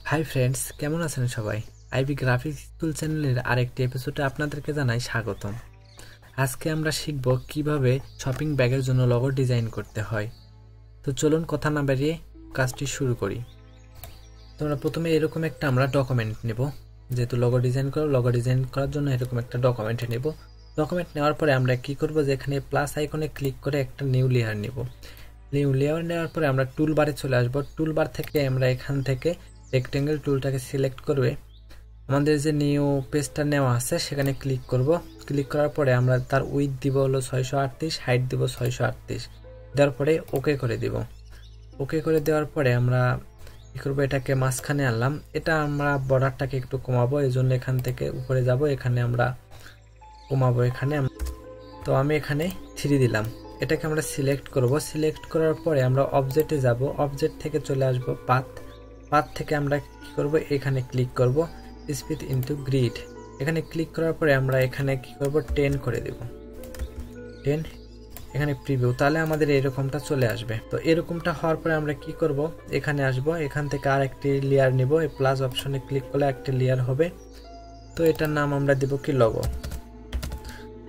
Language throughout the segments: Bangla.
হাই ফ্রেন্ডস, কেমন আছেন সবাই? আইবি গ্রাফিক্স স্কুল চ্যানেলের আরেকটি এপিসোডে আপনাদেরকে জানাই স্বাগতম। আজকে আমরা শিখব কিভাবে শপিং ব্যাগের জন্য লগো ডিজাইন করতে হয়। তো চলুন কথা না বাড়িয়ে কাজটি শুরু করি। তোমরা প্রথমে এরকম একটা আমরা ডকুমেন্ট নেব, যেহেতু লগো ডিজাইন করার জন্য এরকম একটা ডকুমেন্ট নেব। ডকুমেন্ট নেওয়ার পরে আমরা কি করব, যে এখানে প্লাস আইকনে ক্লিক করে একটা নিউ লেয়ার নেব। নিউ লেয়ার নেওয়ার পরে আমরা টুল বারে চলে আসব। টুল বার থেকে আমরা এখান থেকে রেক্টেঙ্গেল টুলটাকে সিলেক্ট করবে, আমাদের যে নিউ পেজটা নেওয়া আছে সেখানে ক্লিক করব। ক্লিক করার পরে আমরা তার উইথ দিব হলো 638, হাইট দিব 638, দেওয়ার পরে ওকে করে দিব। ওকে করে দেওয়ার পরে আমরা কি করব, এটাকে মাঝখানে আনলাম। এটা আমরা বর্ডারটাকে একটু কমাবো, এই জন্য এখান থেকে উপরে যাব, এখানে আমরা কমাবো এখানে। তো আমি এখানে 3 দিলাম। এটাকে আমরা সিলেক্ট করব। সিলেক্ট করার পরে আমরা অবজেক্টে যাব, অবজেক্ট থেকে চলে আসব পাথ থেকে আমরা কি করব, এখানে ক্লিক করব স্পিড ইনটু গ্রিড। এখানে ক্লিক করার পরে আমরা এখানে কি করব 10 করে দেব, 10। এখানে প্রিভিউ, তাহলে আমাদের এরকমটা চলে আসবে। তো এরকমটা হওয়ার পরে আমরা কি করব, এখানে আসব, এখান থেকে আর একটি লেয়ার নিব। এই প্লাস অপশনে ক্লিক করলে একটা লেয়ার হবে। তো এটার নাম আমরা দেব কি লগো,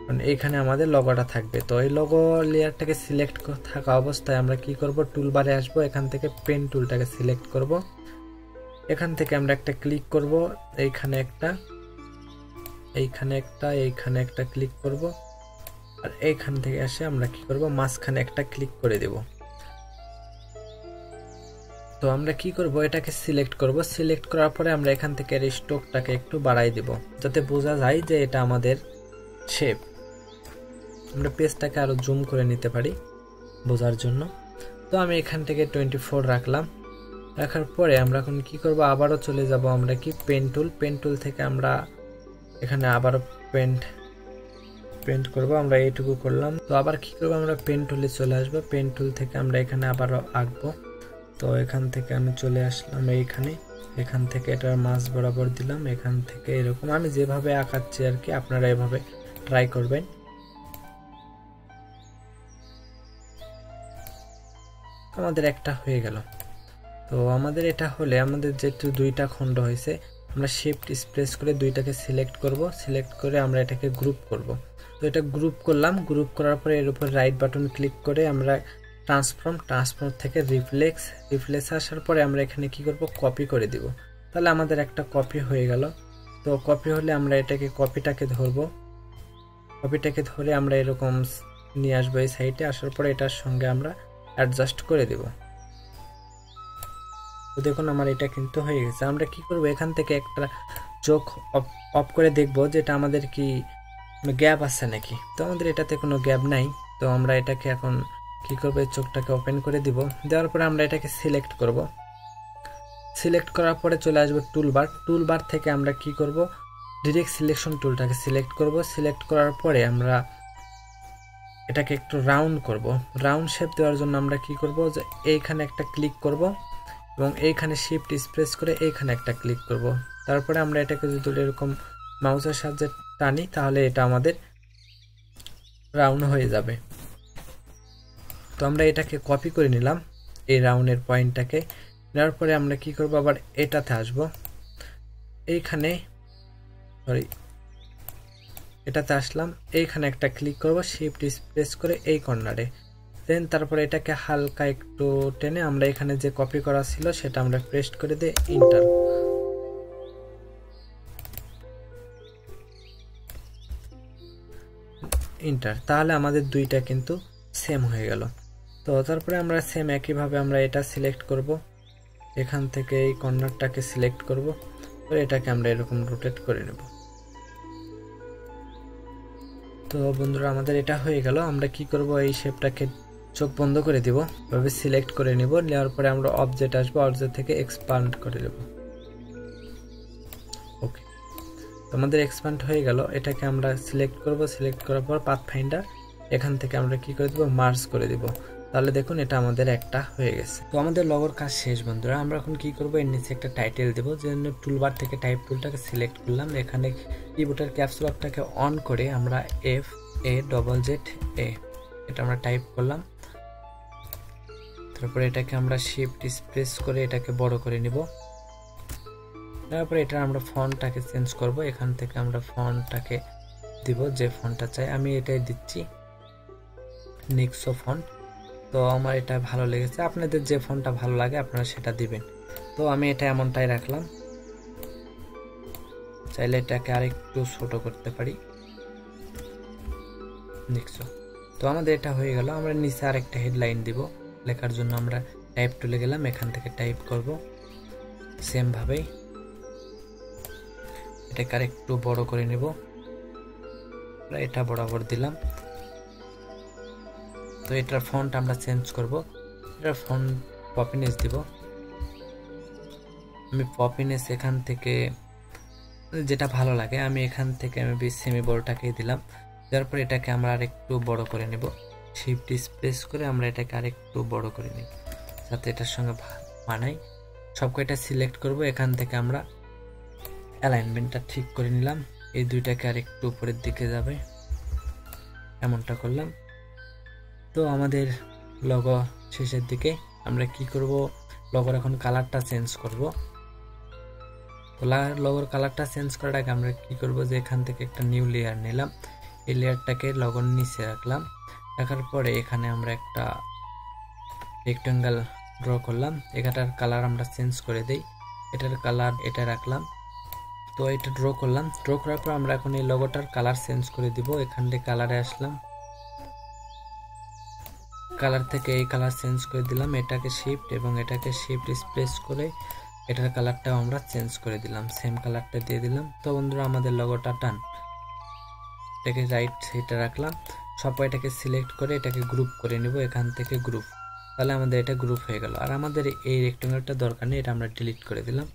কারণ এখানে আমাদের লগোটা থাকবে। তো এই লগো লেয়ারটাকে সিলেক্ট থাকা অবস্থায় আমরা কি করব, টুল বারে আসব, এখান থেকে পেন টুলটাকে সিলেক্ট করব। এখান থেকে আমরা একটা ক্লিক করব, এইখানে একটা ক্লিক করব, আর এইখান থেকে এসে আমরা কি করব, মাঝখানে একটা ক্লিক করে দেব। তো আমরা কি করব, এটাকে সিলেক্ট করব। সিলেক্ট করার পরে আমরা এখান থেকে এর স্ট্রোকটাকে একটু বাড়াই দেব, যাতে বোঝা যায় যে এটা আমাদের শেপ। আমরা পেজটাকে আরো জুম করে নিতে পারি বোঝার জন্য। তো আমি এখান থেকে 24 রাখলাম। রাখার পরে আমরা এখন কি করব, আবারও চলে যাব আমরা কি পেন টুল থেকে আমরা এখানে আবারও পেন্ট করব। আমরা এইটুকু করলাম। তো আবার কি করব, আমরা পেন টুলে চলে আসব। পেন টুল থেকে আমরা এখানে আবারও আঁকবো। তো এখান থেকে আমি চলে আসলাম এইখানে, এখান থেকে এটার মাঝ বরাবর দিলাম। এখান থেকে এরকম আমি যেভাবে আঁকাচ্ছি আর কি, আপনারা এভাবে ট্রাই করবেন। আমাদের একটা হয়ে গেল। তো আমাদের এটা হলে আমাদের যেহেতু দুইটা খণ্ড হয়েছে, আমরা শিফট প্রেস করে দুইটাকে সিলেক্ট করব। সিলেক্ট করে আমরা এটাকে গ্রুপ করব। তো এটা গ্রুপ করলাম। গ্রুপ করার পরে এর উপর রাইট বাটন ক্লিক করে আমরা ট্রান্সফর্ম থেকে রিফ্লেক্স আসার পরে আমরা এখানে কি করব, কপি করে দিব। তাহলে আমাদের একটা কপি হয়ে গেল। তো কপি হলে আমরা এটাকে কপিটাকে ধরে আমরা এরকম নিয়ে আসবো এই সাইডে। আসার পরে এটার সঙ্গে আমরা অ্যাডজাস্ট করে দেব। তো দেখুন আমার এটা কিন্তু হয়ে গেছে। আমরা কি করব, এখান থেকে একটা চোখ অফ করে দেখব যেটা আমাদের কি গ্যাপ আছে নাকি। তো আমাদের এটাতে কোনো গ্যাপ নাই। তো আমরা এটাকে এখন কি করব, চোখটাকে ওপেন করে দিব। দেওয়ার পরে আমরা এটাকে সিলেক্ট করব। সিলেক্ট করার পরে চলে আসবে টুলবার থেকে আমরা কি করব, ডিরেক্ট সিলেকশন টুলটাকে সিলেক্ট করব। সিলেক্ট করার পরে আমরা এটাকে একটু রাউন্ড করব। রাউন্ড শেপ দেওয়ার জন্য আমরা কি করব, যে এইখানে একটা ক্লিক করব এবং এইখানে শিফট প্রেস করে এইখানে একটা ক্লিক করব। তারপরে আমরা এটাকে যদি এরকম মাউসের সাহায্যে টানি, তাহলে এটা আমাদের রাউন্ড হয়ে যাবে। তো আমরা এটাকে কপি করে নিলাম, এই রাউন্ডের পয়েন্টটাকে। নেওয়ার পরে আমরা কি করব, আবার এটাতে আসব, এটাতে আসলাম, এইখানে একটা ক্লিক করব, শিফট প্রেস করে এই কর্নারে। দেন তারপরে এটাকে হালকা একটু টেনে আমরা এখানে যে কপি করা ছিল সেটা আমরা পেস্ট করে দিয়ে ইন্টার, তাহলে আমাদের দুইটা কিন্তু সেম হয়ে গেল। তো তারপরে আমরা সেম একইভাবে আমরা এটা সিলেক্ট করব, এখান থেকে এই কর্নারটাকে সিলেক্ট করব, তো এটাকে আমরা এরকম রোটেট করে নেব। তো বন্ধুরা আমাদের এটা হয়ে গেল। আমরা কি করব, এই শেপটাকে চোখ বন্ধ করে দিব, এভাবে সিলেক্ট করে নিব। নেওয়ার পরে আমরা অবজেক্ট আসবো, অবজেক্ট থেকে এক্সপান্ড করে দেব। ওকে, আমাদের এক্সপান্ড হয়ে গেল। এটাকে আমরা সিলেক্ট করব। সিলেক্ট করার পর পাথ ফাইন্ডার, এখান থেকে আমরা কি করে দেব, মার্জ করে দেব। তাহলে দেখুন এটা আমাদের একটা হয়ে গেছে। তো আমাদের লগোর কাজ শেষ বন্ধুরা। আমরা এখন কি করব, এর নিচে একটা টাইটেল দেব। জন্য টুলবার থেকে টাইপ টুলটাকে সিলেক্ট করলাম। এখানে কিবোর্ডের ক্যাপস লকটাকে অন করে আমরা FAZZA এটা আমরা টাইপ করলাম। তারপরে এটাকে আমরা শিফট প্রেস করে এটাকে বড় করে নিব। তারপরে এটা আমরা ফন্টটাকে চেঞ্জ করব, এখান থেকে আমরা ফন্টটাকে দিব যে ফন্টটা চাই, আমি এটাই দিচ্ছি নিক্সো ফন্ট। তো আমার এটা ভালো লেগেছে, আপনাদের যে ফন্টটা ভালো লাগে আপনারা সেটা দিবেন। তো আমি এটা এমনটাই রাখলাম, চাইলে এটাকে আরেকটু ছোট করতে পারি নিক্সো। তো আমাদের এটা হয়ে গেল। আমরা নিচে আরেকটা হেডলাইন দিব, লেখার জন্য আমরা টাইপ টুলে গেলাম, এখান থেকে টাইপ করব সেম ভাবেই। এটাকে আরেকটু বড় করে নেব, এটা বরাবর দিলাম। তো এটার ফন্ট আমরা চেঞ্জ করব, এটার ফন্ট পপিনেস দিব। আমি পপিনেস এখান থেকে যেটা ভালো লাগে আমি এখান থেকে আমি সেমি বড়টাকে দিলাম। তারপর এটাকে আমরা আরেকটু বড় করে নেব, শিফট প্রেস করে আমরা এটাকে আরেকটু বড় করে নেব যাতে এটার সঙ্গে মানায়। সবকটা সিলেক্ট করব, এখান থেকে আমরা অ্যালাইনমেন্টটা ঠিক করে নিলাম। এই দুইটাকে আরেকটু উপরের দিকে যাবে, এমনটা করলাম। তো আমাদের লোগো শেষের দিকে আমরা কি করব, লোগোর এখন কালারটা চেঞ্জ করব। তো লোগোর কালারটা চেঞ্জ করার আগে আমরা কি করব, যে এখান থেকে একটা নিউ লেয়ার নিলাম, এই লেয়ারটাকে লোগোর নিচে রাখলাম। রাখার পরে এখানে আমরা একটা রেক্টেঙ্গেল ড্র করলাম, এটার কালার আমরা চেঞ্জ করে দেই, এটার কালার এটা রাখলাম। তো এটা ড্র করলাম, ড্র করার পর আমরা এখন এই লোগোটার কালার চেঞ্জ করে দিব। এখান থেকে কালারে আসলাম, কালার থেকে এই কালার চেঞ্জ করে দিলাম, এটাকে শিফট এবং এটাকে শিফট প্রেস করে এটার কালারটাও আমরা চেঞ্জ করে দিলাম, সেম কালারটা দিয়ে দিলাম। তো বন্ধুরা আমাদের লোগোটা ডান। এটাকে রাইট সাইডে রাখলাম, সব এটাকে সিলেক্ট করে এটাকে গ্রুপ করে নিব, এখান থেকে গ্রুপ, তাহলে আমাদের এটা গ্রুপ হয়ে গেল। আর আমাদের এই রেক্টেঙ্গেলটা দরকার নেই, এটা আমরা ডিলিট করে দিলাম।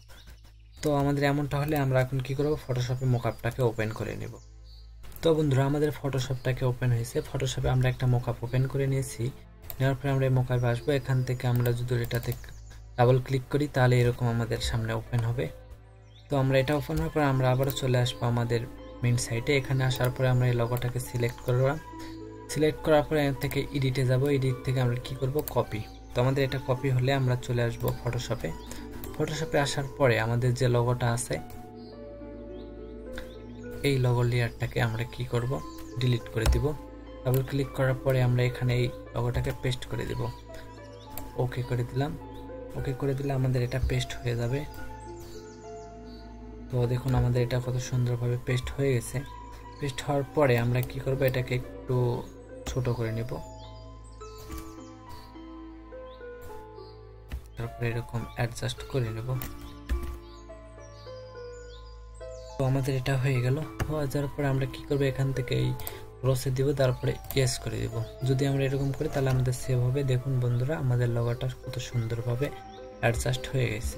তো আমাদের এমনটা হলে আমরা এখন কি করব, ফটোশপে মোকআপটাকে ওপেন করে নেব। তো বন্ধুরা আমাদের ফটোশপটাকে ওপেন হয়েছে, ফটোশপে আমরা একটা মোকআপ ওপেন করে নিয়েছি। নেওয়ার পরে আমরা এই মোকআপে আসবো, এখান থেকে আমরা যদি এটাতে ডাবল ক্লিক করি তাহলে এরকম আমাদের সামনে ওপেন হবে। তো আমরা এটা ওপেন হওয়ার পর আমরা আবারও চলে আসবো আমাদের মেইন সাইটে। এখানে আসার পরে আমরা এই লোগোটাকে সিলেক্ট করলাম, সিলেক্ট করার পরে এর থেকে এডিটে যাব, এডিট থেকে আমরা কি করব, কপি। তো আমাদের এটা কপি হলে আমরা চলে আসব ফটোশপে। ফটোশপে আসার পরে আমাদের যে লোগোটা আছে এই লোগো লেয়ারটাকে আমরা কি করব, ডিলিট করে দিব। ডাবল ক্লিক করার পরে আমরা এখানে এই লোগোটাকে পেস্ট করে দিব, ওকে করে দিলাম। ওকে করে দিলে আমাদের এটা পেস্ট হয়ে যাবে। তো দেখুন আমাদের এটা কত সুন্দরভাবে পেস্ট হয়ে গেছে। পেস্ট হওয়ার পরে আমরা কি করব, এটাকে একটু ছোট করে নেব, তারপরে এরকম অ্যাডজাস্ট করে নেব। তো আমাদের এটা হয়ে গেল। হয়ে যাওয়ার পরে আমরা কি করব, এখান থেকে এই ক্রসে দিব, তারপরে ইয়েস করে দিব। যদি আমরা এরকম করি তাহলে আমাদের সেভ হবে। দেখুন বন্ধুরা আমাদের লোগোটা কত সুন্দরভাবে অ্যাডজাস্ট হয়ে গেছে।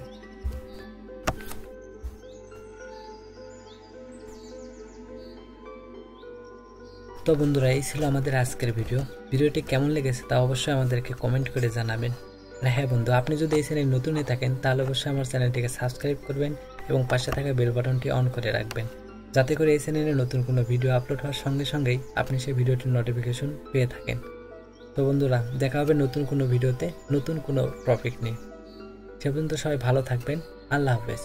তো বন্ধুরা এই ছিল আমাদের আজকের ভিডিওটি কেমন লেগেছে তা অবশ্যই আমাদেরকে কমেন্ট করে জানাবেন। আর হ্যাঁ বন্ধু, আপনি যদি এই চ্যানেলে নতুন হয়ে থাকেন তাহলে অবশ্যই আমার চ্যানেলটিকে সাবস্ক্রাইব করবেন এবং পাশে থাকা বেল বাটনটি অন করে রাখবেন, যাতে করে এই চ্যানেলে নতুন কোনো ভিডিও আপলোড হওয়ার সঙ্গে সঙ্গেই আপনি সেই ভিডিওটির নোটিফিকেশন পেয়ে থাকেন। তো বন্ধুরা দেখা হবে নতুন কোনো ভিডিওতে নতুন কোনো টপিক নিয়ে। সে পর্যন্ত সবাই ভালো থাকবেন। আল্লাহ হাফেজ।